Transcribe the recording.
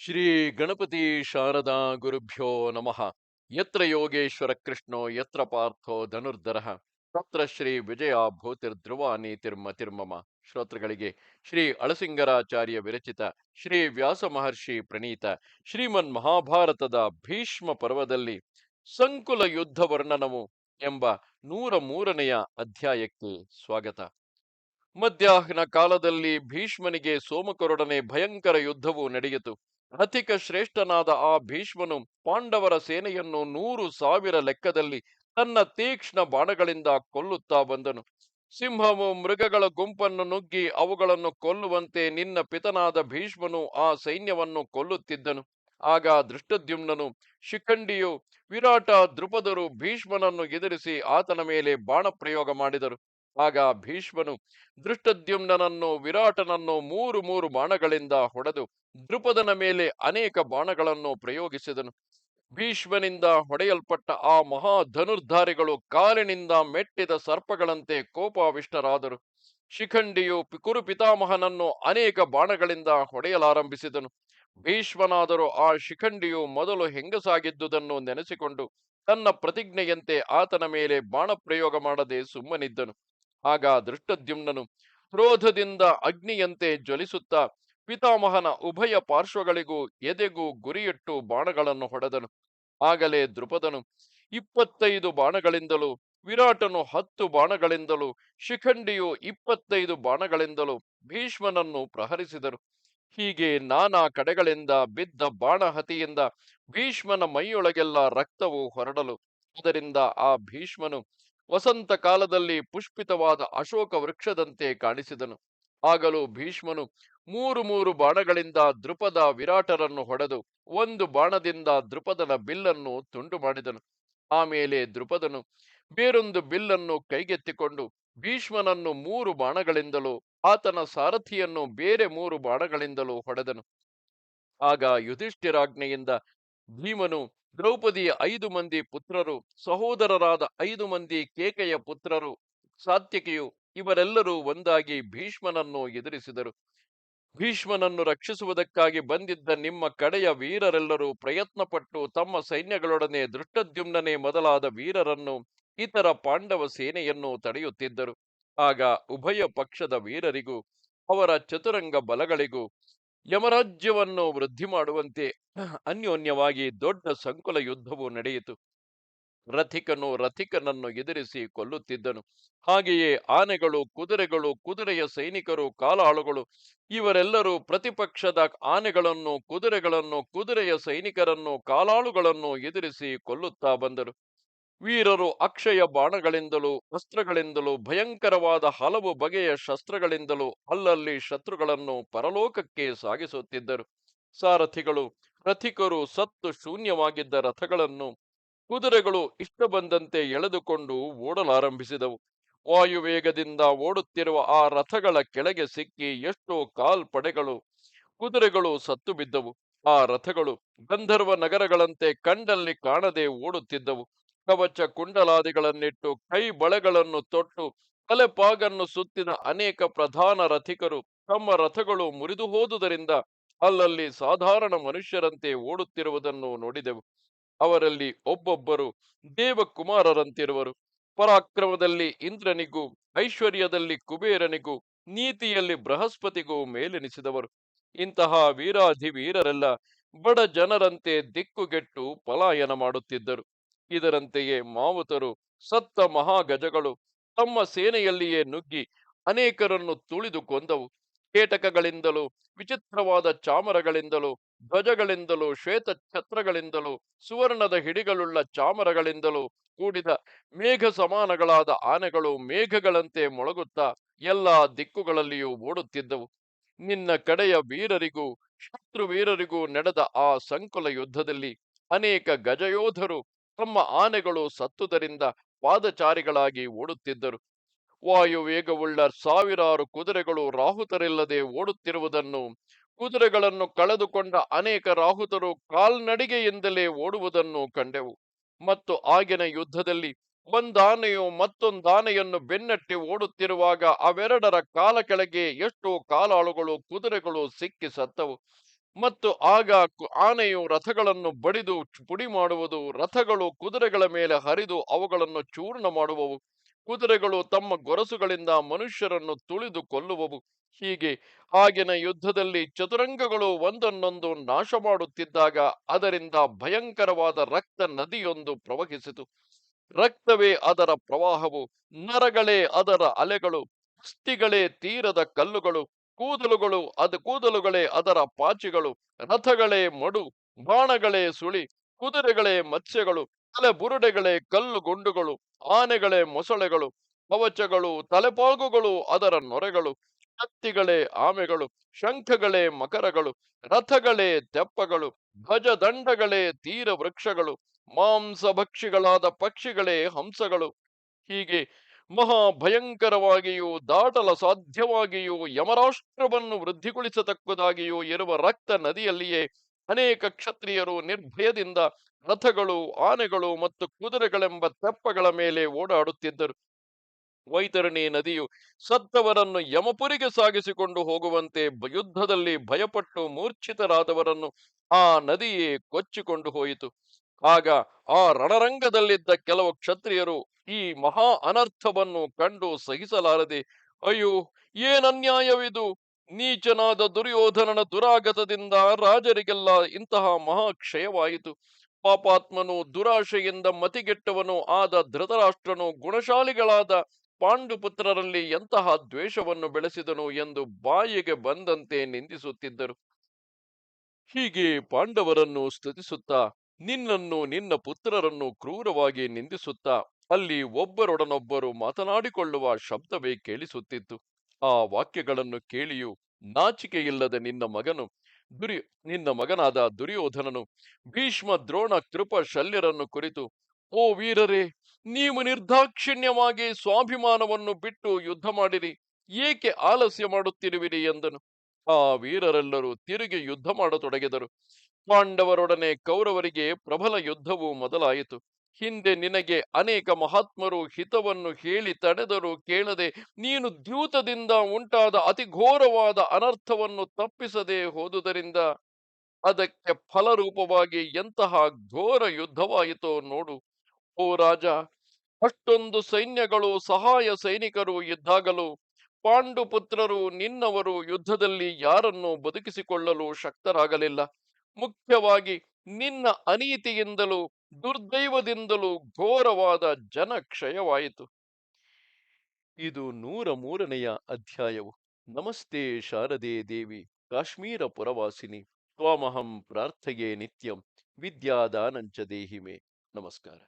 ಶ್ರೀ ಗಣಪತಿ ಶಾರದಾ ಗುರುಭ್ಯೋ ನಮಃ. ಯತ್ರ ಯೋಗೇಶ್ವರ ಕೃಷ್ಣೋ ಯತ್ರ ಪಾರ್ಥೋ ಧನುರ್ಧರಃ ತತ್ರ ಶ್ರೀ ವಿಜಯ ಭೂತಿರ್ಧ್ರುವ ನೀತಿರ್ಮತಿರ್ಮಮ. ಶ್ರೋತೃಗಳಿಗೆ ಶ್ರೀ ಅಳಸಿಂಗರಾಚಾರ್ಯ ವಿರಚಿತ ಶ್ರೀ ವ್ಯಾಸ ಮಹರ್ಷಿ ಪ್ರಣೀತ ಶ್ರೀಮನ್ ಮಹಾಭಾರತದ ಭೀಷ್ಮ ಪರ್ವದಲ್ಲಿ ಸಂಕುಲ ಯುದ್ಧ ವರ್ಣನವು ಎಂಬ 103ನೆಯ ಅಧ್ಯಾಯಕ್ಕೆ ಸ್ವಾಗತ. ಮಧ್ಯಾಹ್ನ ಕಾಲದಲ್ಲಿ ಭೀಷ್ಮನಿಗೆ ಸೋಮಕರೊಡನೆ ಭಯಂಕರ ಯುದ್ಧವು ನಡೆಯಿತು. ರಥಿಕ ಶ್ರೇಷ್ಠನಾದ ಆ ಭೀಷ್ಮನು ಪಾಂಡವರ ಸೇನೆಯನ್ನು 100,000 ಲೆಕ್ಕದಲ್ಲಿ ತನ್ನ ತೀಕ್ಷ್ಣ ಬಾಣಗಳಿಂದ ಕೊಲ್ಲುತ್ತಾ ಬಂದನು. ಸಿಂಹವು ಮೃಗಗಳ ಗುಂಪನ್ನು ನುಗ್ಗಿ ಅವುಗಳನ್ನು ಕೊಲ್ಲುವಂತೆ ನಿನ್ನ ಪಿತನಾದ ಭೀಷ್ಮನು ಆ ಸೈನ್ಯವನ್ನು ಕೊಲ್ಲುತ್ತಿದ್ದನು. ಆಗ ದೃಷ್ಟದ್ಯುಮ್ನನು, ಶಿಖಂಡಿಯು, ವಿರಾಟ, ದೃಪದರು ಭೀಷ್ಮನನ್ನು ಎದುರಿಸಿ ಆತನ ಮೇಲೆ ಬಾಣ ಪ್ರಯೋಗ ಮಾಡಿದರು. ಆಗ ಭೀಷ್ಮನು ದೃಷ್ಟದ್ಯುಮ್ನನನ್ನು, ವಿರಾಟನನ್ನು ಮೂರು ಮೂರು ಬಾಣಗಳಿಂದ ಹೊಡೆದು ದೃಪದನ ಮೇಲೆ ಅನೇಕ ಬಾಣಗಳನ್ನು ಪ್ರಯೋಗಿಸಿದನು. ಭೀಷ್ಮನಿಂದ ಹೊಡೆಯಲ್ಪಟ್ಟ ಆ ಮಹಾ ಧನುರ್ಧಾರಿಗಳು ಕಾಲಿನಿಂದ ಮೆಟ್ಟಿದ ಸರ್ಪಗಳಂತೆ ಕೋಪಾವಿಷ್ಟರಾದರು. ಶಿಖಂಡಿಯು ಕುರು ಪಿತಾಮಹನನ್ನು ಅನೇಕ ಬಾಣಗಳಿಂದ ಹೊಡೆಯಲಾರಂಭಿಸಿದನು. ಭೀಷ್ಮನಾದರೂ ಆ ಶಿಖಂಡಿಯು ಮೊದಲು ಹೆಂಗಸಾಗಿದ್ದುದನ್ನು ನೆನೆಸಿಕೊಂಡು ತನ್ನ ಪ್ರತಿಜ್ಞೆಯಂತೆ ಆತನ ಮೇಲೆ ಬಾಣ ಪ್ರಯೋಗ ಮಾಡದೆ ಸುಮ್ಮನಿದ್ದನು. ಆಗ ದೃಷ್ಟದ್ಯುಮ್ನನು ಕ್ರೋಧದಿಂದ ಅಗ್ನಿಯಂತೆ ಜ್ವಲಿಸುತ್ತಾ ಪಿತಾಮಹನ ಉಭಯ ಪಾರ್ಶ್ವಗಳಿಗೂ ಎದೆಗೂ ಗುರಿಯಿಟ್ಟು ಬಾಣಗಳನ್ನು ಹೊಡೆದನು. ಆಗಲೇ ದೃಪದನು 25 ಬಾಣಗಳಿಂದಲೂ, ವಿರಾಟನು 10 ಬಾಣಗಳಿಂದಲೂ, ಶಿಖಂಡಿಯು 25 ಬಾಣಗಳಿಂದಲೂ ಭೀಷ್ಮನನ್ನು ಪ್ರಹರಿಸಿದರು. ಹೀಗೆ ನಾನಾ ಕಡೆಗಳಿಂದ ಬಿದ್ದ ಬಾಣಹತಿಯಿಂದ ಭೀಷ್ಮನ ಮೈಯೊಳಗೆಲ್ಲ ರಕ್ತವು ಹೊರಡಲು ಅದರಿಂದ ಆ ಭೀಷ್ಮನು ವಸಂತ ಕಾಲದಲ್ಲಿ ಪುಷ್ಪಿತವಾದ ಅಶೋಕ ವೃಕ್ಷದಂತೆ ಕಾಣಿಸಿದನು. ಆಗಲೂ ಭೀಷ್ಮನು ಮೂರು ಮೂರು ಬಾಣಗಳಿಂದ ದೃಪದ ವಿರಾಟರನ್ನು ಹೊಡೆದು ಒಂದು ಬಾಣದಿಂದ ದೃಪದನ ಬಿಲ್ಲನ್ನು ತುಂಡು ಮಾಡಿದನು. ಆಮೇಲೆ ದೃಪದನು ಬೇರೊಂದು ಬಿಲ್ಲನ್ನು ಕೈಗೆತ್ತಿಕೊಂಡು ಭೀಷ್ಮನನ್ನು 3 ಬಾಣಗಳಿಂದಲೂ ಆತನ ಸಾರಥಿಯನ್ನು ಬೇರೆ 3 ಬಾಣಗಳಿಂದಲೂ ಹೊಡೆದನು. ಆಗ ಯುಧಿಷ್ಠಿರಾಜ್ಞೆಯಿಂದ ಭೀಮನು, ದ್ರೌಪದಿಯ 5 ಮಂದಿ ಪುತ್ರರು, ಸಹೋದರರಾದ 5 ಮಂದಿ ಕೇಕೆಯ ಪುತ್ರರು, ಸಾತ್ಯಕಿಯು ಇವರೆಲ್ಲರೂ ಒಂದಾಗಿ ಭೀಷ್ಮನನ್ನು ಎದುರಿಸಿದರು. ಭೀಷ್ಮನನ್ನು ರಕ್ಷಿಸುವುದಕ್ಕಾಗಿ ಬಂದಿದ್ದ ನಿಮ್ಮ ಕಡೆಯ ವೀರರೆಲ್ಲರೂ ಪ್ರಯತ್ನಪಟ್ಟು ತಮ್ಮ ಸೈನ್ಯಗಳೊಡನೆ ದೃಷ್ಟದ್ಯುಮ್ನನೇ ಮೊದಲಾದ ವೀರರನ್ನು, ಇತರ ಪಾಂಡವ ಸೇನೆಯನ್ನು ತಡೆಯುತ್ತಿದ್ದರು. ಆಗ ಉಭಯ ಪಕ್ಷದ ವೀರರಿಗೂ ಅವರ ಚತುರಂಗ ಬಲಗಳಿಗೂ ಯಮರಾಜ್ಯವನ್ನು ವೃದ್ಧಿ ಮಾಡುವಂತೆ ಅನ್ಯೋನ್ಯವಾಗಿ ದೊಡ್ಡ ಸಂಕುಲ ಯುದ್ಧವು ನಡೆಯಿತು. ರಥಿಕನು ರಥಿಕನನ್ನು ಎದುರಿಸಿ ಕೊಲ್ಲುತ್ತಿದ್ದನು. ಹಾಗೆಯೇ ಆನೆಗಳು, ಕುದುರೆಗಳು, ಕುದುರೆಯ ಸೈನಿಕರು, ಕಾಲಾಳುಗಳು ಇವರೆಲ್ಲರೂ ಪ್ರತಿಪಕ್ಷದ ಆನೆಗಳನ್ನು, ಕುದುರೆಗಳನ್ನು, ಕುದುರೆಯ ಸೈನಿಕರನ್ನು, ಕಾಲಾಳುಗಳನ್ನು ಎದುರಿಸಿ ಕೊಲ್ಲುತ್ತಾ ಬಂದರು. ವೀರರು ಅಕ್ಷಯ ಬಾಣಗಳಿಂದಲೂ ಅಸ್ತ್ರಗಳಿಂದಲೂ ಭಯಂಕರವಾದ ಹಲವು ಬಗೆಯ ಶಸ್ತ್ರಗಳಿಂದಲೂ ಅಲ್ಲಲ್ಲಿ ಶತ್ರುಗಳನ್ನು ಪರಲೋಕಕ್ಕೆ ಸಾಗಿಸುತ್ತಿದ್ದರು. ಸಾರಥಿಗಳು, ರಥಿಕರು ಸತ್ತು ಶೂನ್ಯವಾಗಿದ್ದ ರಥಗಳನ್ನು ಕುದುರೆಗಳು ಇಷ್ಟ ಬಂದಂತೆ ಎಳೆದುಕೊಂಡು ಓಡಲಾರಂಭಿಸಿದವು. ವಾಯುವೇಗದಿಂದ ಓಡುತ್ತಿರುವ ಆ ರಥಗಳ ಕೆಳಗೆ ಸಿಕ್ಕಿ ಎಷ್ಟೋ ಕಾಲ್ಪಡೆಗಳು, ಕುದುರೆಗಳು ಸತ್ತು ಬಿದ್ದವು. ಆ ರಥಗಳು ಗಂಧರ್ವ ನಗರಗಳಂತೆ ಕಂಡಲ್ಲಿ ಕಾಣದೆ ಓಡುತ್ತಿದ್ದವು. ಕವಚ ಕುಂಡಲಾದಿಗಳನ್ನಿಟ್ಟು, ಕೈ ಬಳೆಗಳನ್ನು ತೊಟ್ಟು, ತಲೆಪಾಗನ್ನು ಸುತ್ತಿದ ಅನೇಕ ಪ್ರಧಾನ ರಥಿಕರು ತಮ್ಮ ರಥಗಳು ಮುರಿದು ಹೋದುದರಿಂದ ಅಲ್ಲಲ್ಲಿ ಸಾಧಾರಣ ಮನುಷ್ಯರಂತೆ ಓಡುತ್ತಿರುವುದನ್ನು ನೋಡಿದೆವು. ಅವರಲ್ಲಿ ಒಬ್ಬೊಬ್ಬರು ದೇವಕುಮಾರರಂತಿರುವರು. ಪರಾಕ್ರಮದಲ್ಲಿ ಇಂದ್ರನಿಗೂ, ಐಶ್ವರ್ಯದಲ್ಲಿ ಕುಬೇರನಿಗೂ, ನೀತಿಯಲ್ಲಿ ಬೃಹಸ್ಪತಿಗೂ ಮೇಲೆನಿಸಿದವರು. ಇಂತಹ ವೀರಾಧಿ ವೀರರೆಲ್ಲ ಬಡ ಜನರಂತೆ ದಿಕ್ಕುಗೆಟ್ಟು ಪಲಾಯನ ಮಾಡುತ್ತಿದ್ದರು. ಇದರಂತೆಯೇ ಮಾವುತರು, ಸತ್ತ ಮಹಾಗಜಗಳು ತಮ್ಮ ಸೇನೆಯಲ್ಲಿಯೇ ನುಗ್ಗಿ ಅನೇಕರನ್ನು ತುಳಿದು ಕೊಂದವು. ಕೇಟಕಗಳಿಂದಲೂ, ವಿಚಿತ್ರವಾದ ಚಾಮರಗಳಿಂದಲೂ, ಧ್ವಜಗಳಿಂದಲೂ, ಶ್ವೇತ ಛತ್ರಗಳಿಂದಲೂ, ಸುವರ್ಣದ ಹಿಡಿಗಳುಳ್ಳ ಚಾಮರಗಳಿಂದಲೂ ಕೂಡಿದ ಮೇಘ ಸಮಾನಗಳಾದ ಆನೆಗಳು ಮೇಘಗಳಂತೆ ಮೊಳಗುತ್ತಾ ಎಲ್ಲಾ ದಿಕ್ಕುಗಳಲ್ಲಿಯೂ ಓಡುತ್ತಿದ್ದವು. ನಿನ್ನ ಕಡೆಯ ವೀರರಿಗೂ ಶತ್ರು ವೀರರಿಗೂ ನಡೆದ ಆ ಸಂಕುಲ ಯುದ್ಧದಲ್ಲಿ ಅನೇಕ ಗಜಯೋಧರು ತಮ್ಮ ಆನೆಗಳು ಸತ್ತುದರಿಂದ ಪಾದಚಾರಿಗಳಾಗಿ ಓಡುತ್ತಿದ್ದರು. ವಾಯುವೇಗವುಳ್ಳ ಸಾವಿರಾರು ಕುದುರೆಗಳು ರಾಹುತರಿಲ್ಲದೆ ಓಡುತ್ತಿರುವುದನ್ನು, ಕುದುರೆಗಳನ್ನು ಕಳೆದುಕೊಂಡ ಅನೇಕ ರಾಹುತರು ಕಾಲ್ನಡಿಗೆಯಿಂದಲೇ ಓಡುವುದನ್ನು ಕಂಡೆವು. ಮತ್ತು ಆಗಿನ ಯುದ್ಧದಲ್ಲಿ ಒಂದಾನೆಯು ಮತ್ತೊಂದಾನೆಯನ್ನು ಬೆನ್ನಟ್ಟಿ ಓಡುತ್ತಿರುವಾಗ ಅವೆರಡರ ಕಾಲ ಕೆಳಗೆ ಎಷ್ಟೋ ಕಾಲಾಳುಗಳು, ಕುದುರೆಗಳು ಸಿಕ್ಕಿ ಸತ್ತವು. ಮತ್ತು ಆಗ ಆನೆಯು ರಥಗಳನ್ನು ಬಡಿದು ಪುಡಿ ಮಾಡುವುದು, ರಥಗಳು ಕುದುರೆಗಳ ಮೇಲೆ ಹರಿದು ಅವುಗಳನ್ನು ಚೂರ್ಣ ಮಾಡುವವು, ಕುದುರೆಗಳು ತಮ್ಮ ಗೊರಸುಗಳಿಂದ ಮನುಷ್ಯರನ್ನು ತುಳಿದು ಕೊಲ್ಲುವವು. ಹೀಗೆ ಆಗಿನ ಯುದ್ಧದಲ್ಲಿ ಚತುರಂಗಗಳು ಒಂದನ್ನೊಂದು ನಾಶ ಮಾಡುತ್ತಿದ್ದಾಗ ಅದರಿಂದ ಭಯಂಕರವಾದ ರಕ್ತ ನದಿಯೊಂದು ಪ್ರವಹಿಸಿತು. ರಕ್ತವೇ ಅದರ ಪ್ರವಾಹವು, ನರಗಳೇ ಅದರ ಅಲೆಗಳು, ಅಸ್ಥಿಗಳೇ ತೀರದ ಕಲ್ಲುಗಳು, ಕೂದಲುಗಳೇ ಅದರ ಪಾಚಿಗಳು, ರಥಗಳೇ ಮಡು, ಬಾಣಗಳೇ ಸುಳಿ, ಕುದುರೆಗಳೇ ಮತ್ಸ್ಯಗಳು, ತಲೆಬುರುಡೆಗಳೇ ಕಲ್ಲು ಗುಂಡುಗಳು, ಆನೆಗಳೇ ಮೊಸಳೆಗಳು, ಕವಚಗಳು ತಲೆಪಾಗುಗಳು ಅದರ ನೊರೆಗಳು, ಕತ್ತಿಗಳೇ ಆಮೆಗಳು, ಶಂಖಗಳೇ ಮಕರಗಳು, ರಥಗಳೇ ತೆಪ್ಪಗಳು, ಧ್ವಜದಂಡಗಳೇ ತೀರ ವೃಕ್ಷಗಳು, ಮಾಂಸಭಕ್ಷಿಗಳಾದ ಪಕ್ಷಿಗಳೇ ಹಂಸಗಳು. ಹೀಗೆ ಮಹಾಭಯಂಕರವಾಗಿಯೂ ದಾಟಲ ಸಾಧ್ಯವಾಗಿಯೂ ಯಮರಾಷ್ಟ್ರವನ್ನು ವೃದ್ಧಿಗೊಳಿಸತಕ್ಕದಾಗಿಯೂ ಇರುವ ರಕ್ತ ನದಿಯಲ್ಲಿಯೇ ಅನೇಕ ಕ್ಷತ್ರಿಯರು ನಿರ್ಭಯದಿಂದ ರಥಗಳು, ಆನೆಗಳು ಮತ್ತು ಕುದುರೆಗಳೆಂಬ ತೆಪ್ಪಗಳ ಮೇಲೆ ಓಡಾಡುತ್ತಿದ್ದರು. ವೈತರಣಿ ನದಿಯು ಸತ್ತವರನ್ನು ಯಮಪುರಿಗೆ ಸಾಗಿಸಿಕೊಂಡು ಹೋಗುವಂತೆ ಯುದ್ಧದಲ್ಲಿ ಭಯಪಟ್ಟು ಮೂರ್ಛಿತರಾದವರನ್ನು ಆ ನದಿಯೇ ಕೊಚ್ಚಿಕೊಂಡು ಹೋಯಿತು. ಆಗ ಆ ರಣರಂಗದಲ್ಲಿದ್ದ ಕೆಲವು ಕ್ಷತ್ರಿಯರು ಈ ಮಹಾ ಅನರ್ಥವನ್ನು ಕಂಡು ಸಹಿಸಲಾರದೆ, ಅಯ್ಯೋ, ಏನನ್ಯಾಯವಿದು! ನೀಚನಾದ ದುರ್ಯೋಧನನ ದುರಾಗತದಿಂದ ರಾಜರಿಗೆಲ್ಲ ಇಂತಹ ಮಹಾಕ್ಷಯವಾಯಿತು. ಪಾಪಾತ್ಮನು, ದುರಾಶೆಯಿಂದ ಮತಿಗೆಟ್ಟವನು ಆದ ಧೃತರಾಷ್ಟ್ರನು ಗುಣಶಾಲಿಗಳಾದ ಪಾಂಡುಪುತ್ರರಲ್ಲಿ ಎಂತಹ ದ್ವೇಷವನ್ನು ಬೆಳೆಸಿದನು ಎಂದು ಬಾಯಿಗೆ ಬಂದಂತೆ ನಿಂದಿಸುತ್ತಿದ್ದರು. ಹೀಗೆ ಪಾಂಡವರನ್ನು ಸ್ತುತಿಸುತ್ತಾ, ನಿನ್ನನ್ನು ನಿನ್ನ ಪುತ್ರರನ್ನು ಕ್ರೂರವಾಗಿ ನಿಂದಿಸುತ್ತಾ ಅಲ್ಲಿ ಒಬ್ಬರೊಡನೊಬ್ಬರು ಮಾತನಾಡಿಕೊಳ್ಳುವ ಶಬ್ದವೇ ಕೇಳಿಸುತ್ತಿತ್ತು. ಆ ವಾಕ್ಯಗಳನ್ನು ಕೇಳಿಯೂ ನಾಚಿಕೆಯಿಲ್ಲದ ನಿನ್ನ ಮಗನಾದ ದುರ್ಯೋಧನನು ಭೀಷ್ಮ, ದ್ರೋಣ, ಕೃಪ, ಶಲ್ಯರನ್ನು ಕುರಿತು, ಓ ವೀರರೇ, ನೀವು ನಿರ್ದಾಕ್ಷಿಣ್ಯವಾಗಿ ಸ್ವಾಭಿಮಾನವನ್ನು ಬಿಟ್ಟು ಯುದ್ಧ ಮಾಡಿರಿ, ಏಕೆ ಆಲಸ್ಯ ಮಾಡುತ್ತಿರುವಿರಿ ಎಂದನು. ಆ ವೀರರೆಲ್ಲರೂ ತಿರುಗಿ ಯುದ್ಧ ಮಾಡತೊಡಗಿದರು. ಪಾಂಡವರೊಡನೆ ಕೌರವರಿಗೆ ಪ್ರಬಲ ಯುದ್ಧವು ಮೊದಲಾಯಿತು. ಹಿಂದೆ ನಿನಗೆ ಅನೇಕ ಮಹಾತ್ಮರು ಹಿತವನ್ನು ಹೇಳಿ ತಡೆದರೂ ಕೇಳದೆ ನೀನು ದ್ಯೂತದಿಂದ ಉಂಟಾದ ಅತಿ ಘೋರವಾದ ಅನರ್ಥವನ್ನು ತಪ್ಪಿಸದೆ ಹೋದುದರಿಂದ ಅದಕ್ಕೆ ಫಲರೂಪವಾಗಿ ಎಂತಹ ಘೋರ ಯುದ್ಧವಾಯಿತೋ ನೋಡು. ಓ ರಾಜ, ಅಷ್ಟೊಂದು ಸೈನ್ಯಗಳು, ಸಹಾಯ ಸೈನಿಕರು ಇದ್ದಾಗಲೂ ಪಾಂಡುಪುತ್ರರು ನಿನ್ನವರು ಯುದ್ಧದಲ್ಲಿ ಯಾರನ್ನೂ ಬದುಕಿಸಿಕೊಳ್ಳಲು ಶಕ್ತರಾಗಲಿಲ್ಲ. ಮುಖ್ಯವಾಗಿ ನಿನ್ನ ಅನೀತಿಯಿಂದಲೂ ದುರ್ದೈವದಿಂದಲೂ ಘೋರವಾದ ಜನಕ್ಷಯವಾಯಿತು. ಇದು 103ನೆಯ ಅಧ್ಯಾಯವು. ನಮಸ್ತೆ ಶಾರದೆ ದೇವಿ, ಕಾಶ್ಮೀರ ಪುರವಾಸಿನಿ, ತ್ವಾಮಹಂ ಪ್ರಾರ್ಥಯೇ ನಿತ್ಯಂ, ವಿದ್ಯಾದಾನಂಚ ದೇಹಿಮೆ. ನಮಸ್ಕಾರ.